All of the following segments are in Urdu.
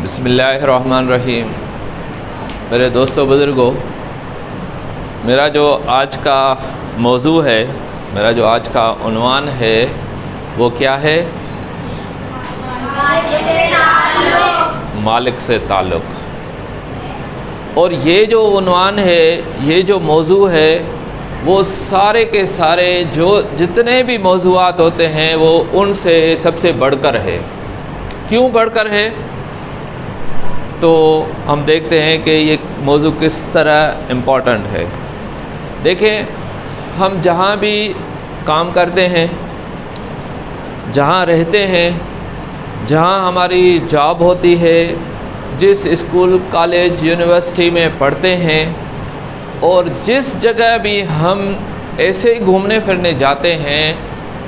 بسم اللہ الرحمن الرحیم۔ میرے دوستو بزرگوں، میرا جو آج کا موضوع ہے، میرا جو آج کا عنوان ہے وہ کیا ہے؟ مالک سے تعلق۔ اور یہ جو عنوان ہے، یہ جو موضوع ہے، وہ سارے کے سارے جتنے بھی موضوعات ہوتے ہیں وہ ان سے سب سے بڑھ کر ہے۔ کیوں بڑھ کر ہے؟ تو ہم دیکھتے ہیں کہ یہ موضوع کس طرح امپورٹنٹ ہے۔ دیکھیں، ہم جہاں بھی کام کرتے ہیں، جہاں رہتے ہیں، جہاں ہماری جاب ہوتی ہے، جس اسکول، کالج، یونیورسٹی میں پڑھتے ہیں، اور جس جگہ بھی ہم ایسے ہی گھومنے پھرنے جاتے ہیں،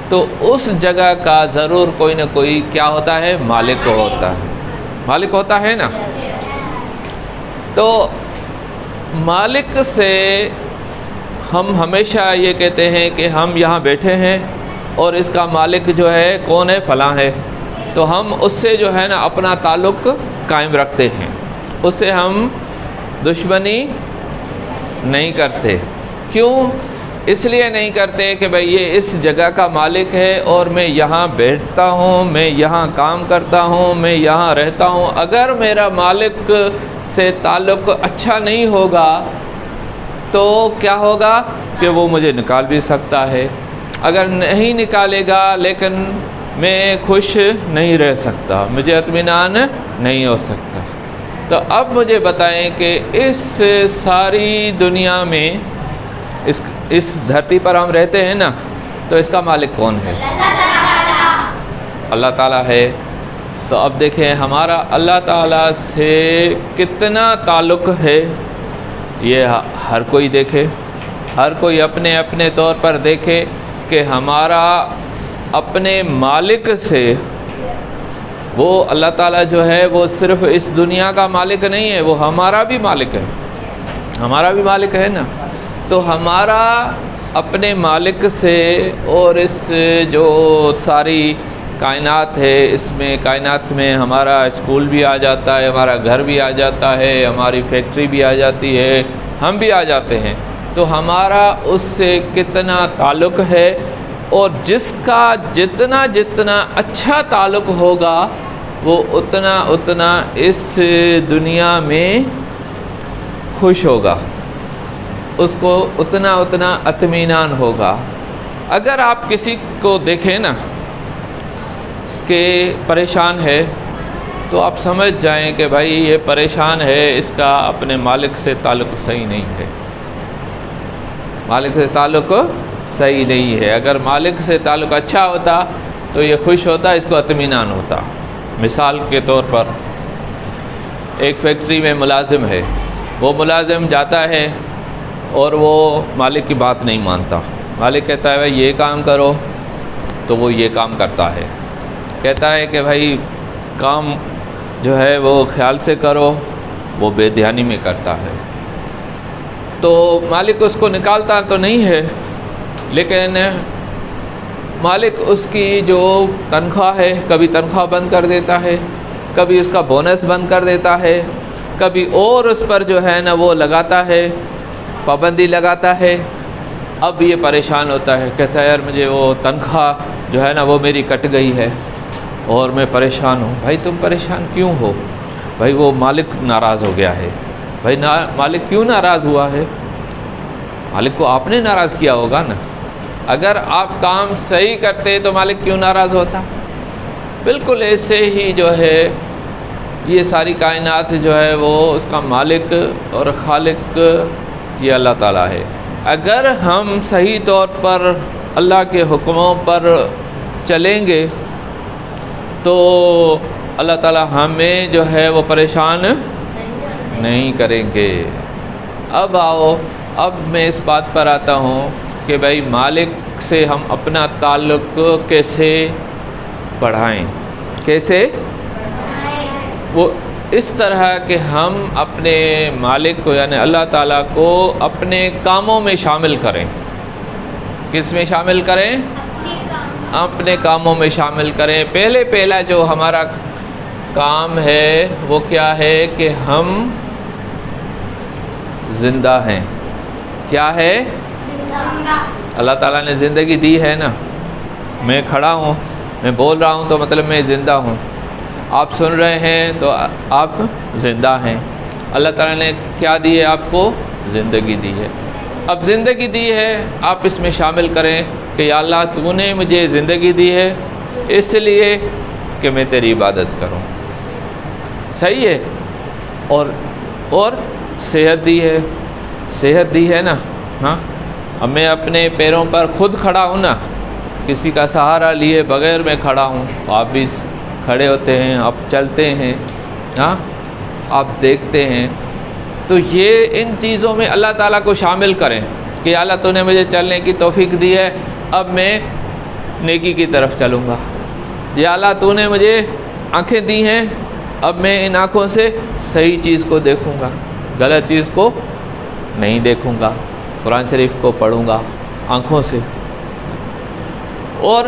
تو اس جگہ کا ضرور کوئی نہ کوئی کیا ہوتا ہے؟ مالک ہوتا ہے۔ مالک ہوتا ہے نا؟ تو مالک سے ہم ہمیشہ یہ کہتے ہیں کہ ہم یہاں بیٹھے ہیں اور اس کا مالک جو ہے کون ہے؟ فلاں ہے۔ تو ہم اس سے جو ہے نا اپنا تعلق قائم رکھتے ہیں، اس سے ہم دشمنی نہیں کرتے۔ کیوں؟ اس لیے نہیں کرتے کہ بھئی یہ اس جگہ کا مالک ہے اور میں یہاں بیٹھتا ہوں، میں یہاں کام کرتا ہوں، میں یہاں رہتا ہوں۔ اگر میرا مالک سے تعلق اچھا نہیں ہوگا تو کیا ہوگا کہ وہ مجھے نکال بھی سکتا ہے۔ اگر نہیں نکالے گا لیکن میں خوش نہیں رہ سکتا، مجھے اطمینان نہیں ہو سکتا۔ تو اب مجھے بتائیں کہ اس ساری دنیا میں اس دھرتی پر ہم رہتے ہیں نا، تو اس کا مالک کون ہے؟ اللہ تعالیٰ ہے۔ تو اب دیکھیں ہمارا اللہ تعالیٰ سے کتنا تعلق ہے، یہ ہر کوئی دیکھے، ہر کوئی اپنے اپنے طور پر دیکھے کہ ہمارا اپنے مالک سے، وہ اللہ تعالیٰ جو ہے وہ صرف اس دنیا کا مالک نہیں ہے، وہ ہمارا بھی مالک ہے، ہمارا بھی مالک ہے نا۔ تو ہمارا اپنے مالک سے، اور اس جو ساری کائنات ہے، اس میں کائنات میں ہمارا اسکول بھی آ جاتا ہے، ہمارا گھر بھی آ جاتا ہے، ہماری فیکٹری بھی آ جاتی ہے، ہم بھی آ جاتے ہیں۔ تو ہمارا اس سے کتنا تعلق ہے، اور جس کا جتنا اچھا تعلق ہوگا وہ اتنا اس دنیا میں خوش ہوگا، اس کو اتنا اطمینان ہوگا۔ اگر آپ کسی کو دیکھیں نا کہ پریشان ہے، تو آپ سمجھ جائیں کہ بھائی یہ پریشان ہے، اس کا اپنے مالک سے تعلق صحیح نہیں ہے، مالک سے تعلق صحیح نہیں ہے۔ اگر مالک سے تعلق اچھا ہوتا تو یہ خوش ہوتا، اس کو اطمینان ہوتا۔ مثال کے طور پر ایک فیکٹری میں ملازم ہے، وہ ملازم جاتا ہے اور وہ مالک کی بات نہیں مانتا۔ مالک کہتا ہے بھائی یہ کام کرو، تو وہ یہ کام کرتا ہے۔ کہتا ہے کہ بھائی کام جو ہے وہ خیال سے کرو، وہ بے دھیانی میں کرتا ہے۔ تو مالک اس کو نکالتا تو نہیں ہے، لیکن مالک اس کی جو تنخواہ ہے، کبھی تنخواہ بند کر دیتا ہے، کبھی اس کا بونس بند کر دیتا ہے، کبھی اور اس پر جو ہے نا وہ لگاتا ہے، پابندی لگاتا ہے۔ اب یہ پریشان ہوتا ہے، کہتا ہے یار مجھے وہ تنخواہ جو ہے نا وہ میری کٹ گئی ہے اور میں پریشان ہوں۔ بھائی تم پریشان کیوں ہو؟ بھائی وہ مالک ناراض ہو گیا ہے۔ بھائی مالک کیوں ناراض ہوا ہے؟ مالک کو آپ نے ناراض کیا ہوگا نا۔ اگر آپ کام صحیح کرتے تو مالک کیوں ناراض ہوتا؟ بالکل ایسے ہی جو ہے یہ ساری کائنات جو ہے وہ اس کا مالک اور خالق یہ اللہ تعالیٰ ہے۔ اگر ہم صحیح طور پر اللہ کے حکموں پر چلیں گے تو اللہ تعالیٰ ہمیں جو ہے وہ پریشان نہیں کریں گے۔ اب آؤ، اب میں اس بات پر آتا ہوں کہ بھائی مالک سے ہم اپنا تعلق کیسے بڑھائیں؟ کیسے؟ وہ اس طرح کہ ہم اپنے مالک کو یعنی اللہ تعالیٰ کو اپنے کاموں میں شامل کریں۔ کس میں شامل کریں؟ اپنے کاموں میں شامل کریں۔ پہلا جو ہمارا کام ہے وہ کیا ہے کہ ہم زندہ ہیں. کیا ہے؟ اللہ تعالیٰ نے زندگی دی ہے نا. میں کھڑا ہوں، میں بول رہا ہوں تو مطلب میں زندہ ہوں. آپ سن رہے ہیں تو آپ زندہ ہیں. اللہ تعالیٰ نے کیا دی ہے آپ کو؟ زندگی دی ہے. اب زندگی دی ہے، آپ اس میں شامل کریں کہ یا اللہ تو نے مجھے زندگی دی ہے اس لیے کہ میں تیری عبادت کروں. صحیح ہے. اور صحت دی ہے. صحت دی ہے نا. ہاں، اب میں اپنے پیروں پر خود کھڑا ہوں نا، کسی کا سہارا لیے بغیر میں کھڑا ہوں. آپ بھی کھڑے ہوتے ہیں، آپ چلتے ہیں، ہاں آپ دیکھتے ہیں. تو یہ ان چیزوں میں اللہ تعالیٰ کو شامل کریں کہ اللہ تو نے مجھے چلنے کی توفیق دی ہے، اب میں نیکی کی طرف چلوں گا. یا اللہ تو نے مجھے آنکھیں دی ہیں، اب میں ان آنکھوں سے صحیح چیز کو دیکھوں گا، غلط چیز کو نہیں دیکھوں گا. قرآن شریف کو پڑھوں گا آنکھوں سے. اور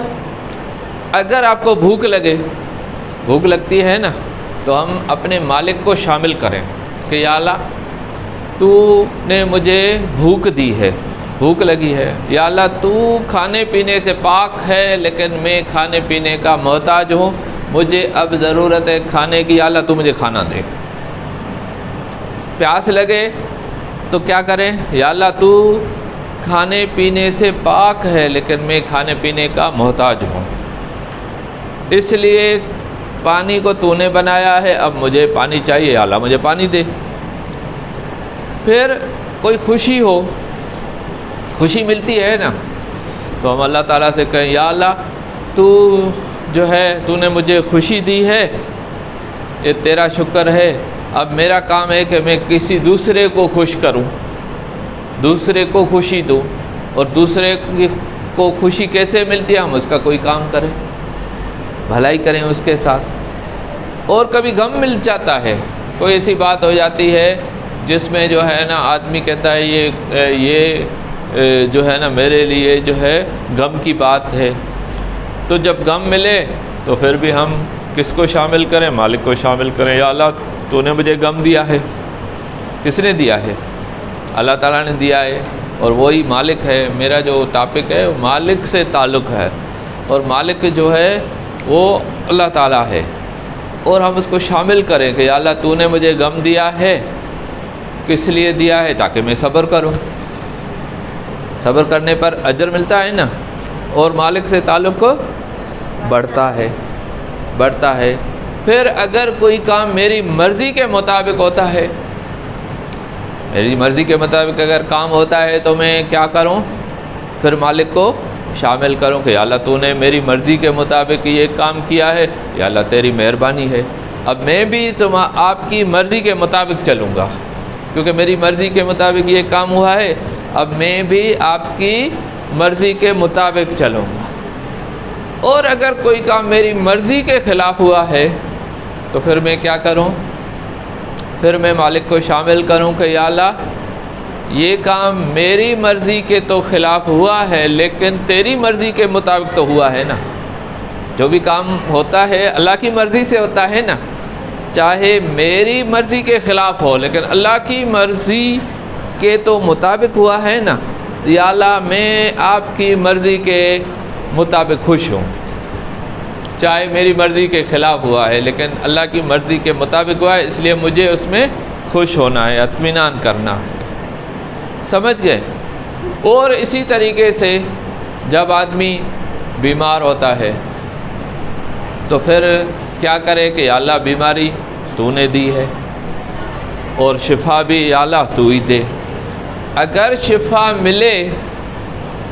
اگر آپ کو بھوک لگتی ہے نا تو ہم اپنے مالک کو شامل کریں کہ یا اللہ تو نے مجھے بھوک دی ہے، بھوک لگی ہے. یا اللہ تو کھانے پینے سے پاک ہے لیکن میں کھانے پینے کا محتاج ہوں، مجھے اب ضرورت ہے کھانے کی. یا اللہ تو مجھے کھانا دے. پیاس لگے تو کیا کریں؟ یا اللہ تو کھانے پینے سے پاک ہے لیکن میں کھانے پینے کا محتاج ہوں، اس لیے پانی کو تو نے بنایا ہے، اب مجھے پانی چاہیے. یا اللہ مجھے پانی دے. پھر کوئی خوشی ملتی ہے نا تو ہم اللہ تعالیٰ سے کہیں یا اللہ تو جو ہے تو نے مجھے خوشی دی ہے، یہ تیرا شکر ہے. اب میرا کام ہے کہ میں کسی دوسرے کو خوش کروں، دوسرے کو خوشی دوں. اور دوسرے کو خوشی کیسے ملتی ہے؟ ہم اس کا کوئی کام کریں، بھلائی کریں اس کے ساتھ. اور کبھی غم مل جاتا ہے، کوئی ایسی بات ہو جاتی ہے جس میں جو ہے نا آدمی کہتا ہے یہ جو ہے نا میرے لیے جو ہے غم کی بات ہے. تو جب غم ملے تو پھر بھی ہم کس کو شامل کریں؟ مالک کو شامل کریں. یا اللہ تو نے مجھے غم دیا ہے. کس نے دیا ہے؟ اللہ تعالیٰ نے دیا ہے. اور وہی مالک ہے. میرا جو ٹاپک ہے وہ مالک سے تعلق ہے، اور مالک جو ہے وہ اللہ تعالیٰ ہے. اور ہم اس کو شامل کریں کہ یا اللہ تو نے مجھے غم دیا ہے. کس لیے دیا ہے؟ تاکہ میں صبر کروں. صبر کرنے پر اجر ملتا ہے نا، اور مالک سے تعلق بڑھتا ہے. پھر اگر کوئی کام میری مرضی کے مطابق ہوتا ہے، میری مرضی کے مطابق اگر کام ہوتا ہے تو میں کیا کروں؟ پھر مالک کو شامل کروں کہ یا اللہ تو نے میری مرضی کے مطابق یہ کام کیا ہے. یا اللہ تیری مہربانی ہے، اب میں بھی آپ کی مرضی کے مطابق چلوں گا، کیونکہ میری مرضی کے مطابق یہ کام ہوا ہے، اب میں بھی آپ کی مرضی کے مطابق چلوں گا. اور اگر کوئی کام میری مرضی کے خلاف ہوا ہے تو پھر میں کیا کروں؟ پھر میں مالک کو شامل کروں کہ یا اللہ یہ کام میری مرضی کے تو خلاف ہوا ہے لیکن تیری مرضی کے مطابق تو ہوا ہے نا. جو بھی کام ہوتا ہے اللہ کی مرضی سے ہوتا ہے نا، چاہے میری مرضی کے خلاف ہو لیکن اللہ کی مرضی کے تو مطابق ہوا ہے نا. یا اللہ میں آپ کی مرضی کے مطابق خوش ہوں، چاہے میری مرضی کے خلاف ہوا ہے لیکن اللہ کی مرضی کے مطابق ہوا ہے، اس لیے مجھے اس میں خوش ہونا ہے، اطمینان کرنا ہے. سمجھ گئے؟ اور اسی طریقے سے جب آدمی بیمار ہوتا ہے تو پھر کیا کرے کہ یا اللہ بیماری تو نے دی ہے اور شفا بھی یا اللہ تو ہی دے. اگر شفا ملے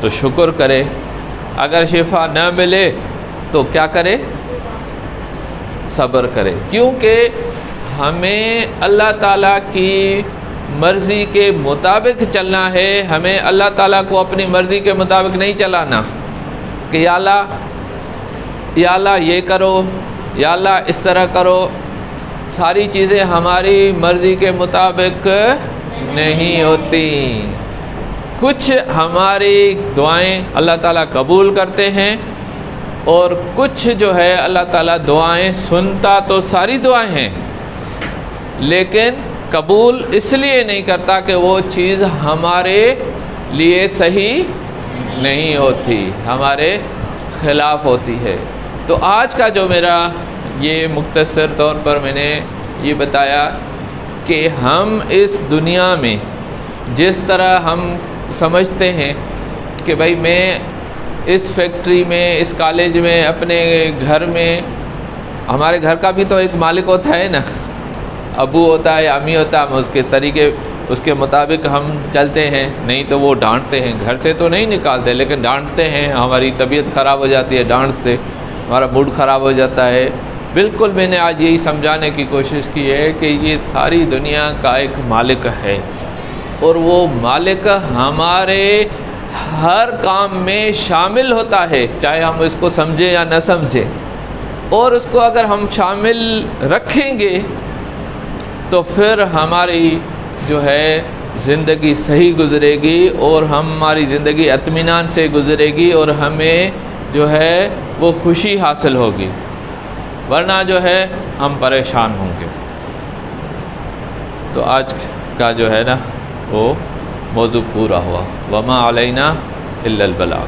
تو شکر کرے، اگر شفا نہ ملے تو کیا کرے؟ صبر کرے. کیونکہ ہمیں اللہ تعالیٰ کی مرضی کے مطابق چلنا ہے، ہمیں اللہ تعالیٰ کو اپنی مرضی کے مطابق نہیں چلانا کہ یا اللہ یہ کرو، یا اللہ اس طرح کرو. ساری چیزیں ہماری مرضی کے مطابق نہیں ہوتی. کچھ ہماری دعائیں اللہ تعالیٰ قبول کرتے ہیں اور کچھ جو ہے اللہ تعالیٰ دعائیں سنتا تو ساری دعائیں ہیں، لیکن قبول اس لیے نہیں کرتا کہ وہ چیز ہمارے لیے صحیح نہیں ہوتی، ہمارے خلاف ہوتی ہے۔ تو آج کا جو میرا یہ مختصر طور پر میں نے یہ بتایا کہ ہم اس دنیا میں جس طرح ہم سمجھتے ہیں کہ بھائی میں اس فیکٹری میں، اس کالج میں، اپنے گھر میں، ہمارے گھر کا بھی تو ایک مالک ہوتا ہے نا، ابو ہوتا ہے، امی ہوتا ہے، ہم اس کے طریقے اس کے مطابق ہم چلتے ہیں، نہیں تو وہ ڈانٹتے ہیں، گھر سے تو نہیں نکالتے لیکن ڈانٹتے ہیں، ہماری طبیعت خراب ہو جاتی ہے ڈانٹ سے، ہمارا موڈ خراب ہو جاتا ہے۔ بالکل میں نے آج یہی سمجھانے کی کوشش کی ہے کہ یہ ساری دنیا کا ایک مالک ہے، اور وہ مالک ہمارے ہر کام میں شامل ہوتا ہے، چاہے ہم اس کو سمجھیں یا نہ سمجھیں، اور اس کو اگر ہم شامل رکھیں گے تو پھر ہماری جو ہے زندگی صحیح گزرے گی، اور ہماری زندگی اطمینان سے گزرے گی، اور ہمیں جو ہے وہ خوشی حاصل ہوگی، ورنہ جو ہے ہم پریشان ہوں گے۔ تو آج کا جو ہے نا وہ موضوع پورا ہوا۔ وما علینا الا البلاغ۔